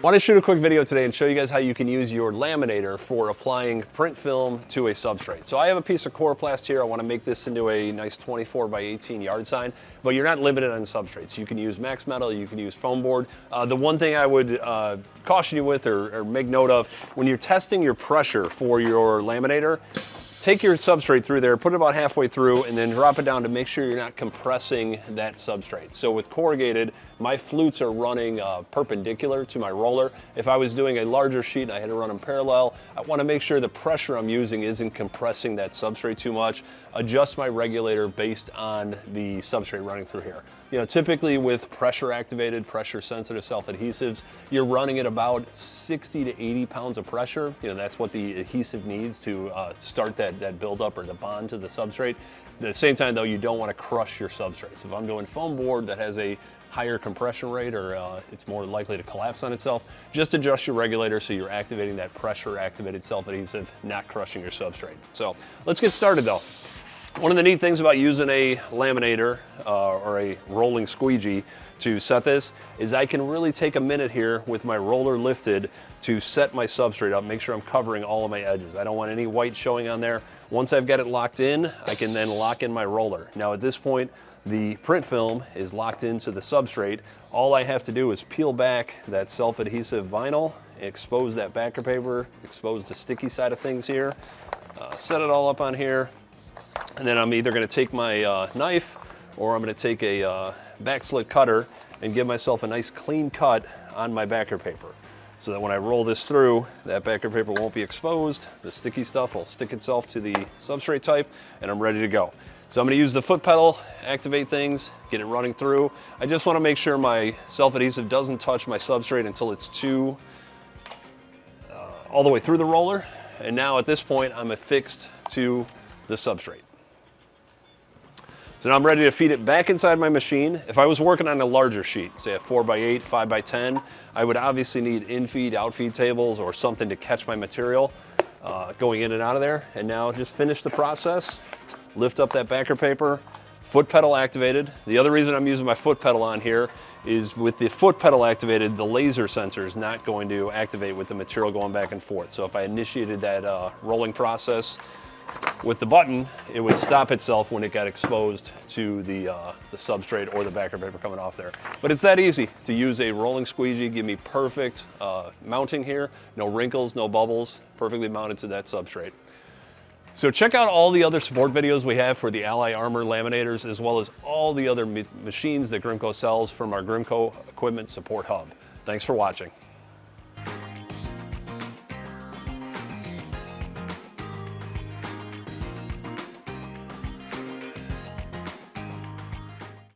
Want to shoot a quick video today and show you guys how you can use your laminator for applying print film to a substrate. So I have a piece of Coroplast here. I want to make this into a nice 24 by 18 yard sign, but you're not limited on substrates. You can use Maxmetal, you can use foam board. The one thing I would caution you with or make note of, when you're testing your pressure for your laminator, take your substrate through there, put it about halfway through, and then drop it down to make sure you're not compressing that substrate. So with corrugated, my flutes are running perpendicular to my roller. If I was doing a larger sheet and I had to run them parallel, I want to make sure the pressure I'm using isn't compressing that substrate too much. Adjust my regulator based on the substrate running through here. You know, typically with pressure activated, pressure sensitive self-adhesives, you're running at about 60 to 80 pounds of pressure. You know, that's what the adhesive needs to start that buildup or the bond to the substrate. At the same time though, you don't want to crush your substrates. If I'm doing foam board that has a higher compression rate or it's more likely to collapse on itself, just adjust your regulator so you're activating that pressure activated self-adhesive, not crushing your substrate. So let's get started though. One of the neat things about using a laminator or a rolling squeegee to set this is I can really take a minute here with my roller lifted to set my substrate up, make sure I'm covering all of my edges. I don't want any white showing on there. Once I've got it locked in, I can then lock in my roller. Now at this point, the print film is locked into the substrate. All I have to do is peel back that self-adhesive vinyl, expose that backer paper, expose the sticky side of things here, set it all up on here, and then I'm either going to take my knife or I'm going to take a back slit cutter and give myself a nice clean cut on my backer paper so that when I roll this through, that backer paper won't be exposed. The sticky stuff will stick itself to the substrate type and I'm ready to go. So I'm going to use the foot pedal, activate things, get it running through. I just want to make sure my self-adhesive doesn't touch my substrate until it's all the way through the roller. And now at this point, I'm affixed to the substrate. So now I'm ready to feed it back inside my machine. If I was working on a larger sheet, say a 4x8, 5x10, I would obviously need in-feed, out-feed tables or something to catch my material going in and out of there. And now just finish the process, lift up that backer paper, foot pedal activated. The other reason I'm using my foot pedal on here is with the foot pedal activated, the laser sensor is not going to activate with the material going back and forth. So if I initiated that rolling process with the button, it would stop itself when it got exposed to the substrate or the backer paper coming off there. But it's that easy to use a rolling squeegee, give me perfect mounting here, no wrinkles, no bubbles, perfectly mounted to that substrate. So check out all the other support videos we have for the Ally Armor Laminators, as well as all the other machines that Grimco sells from our Grimco Equipment Support Hub. Thanks for watching.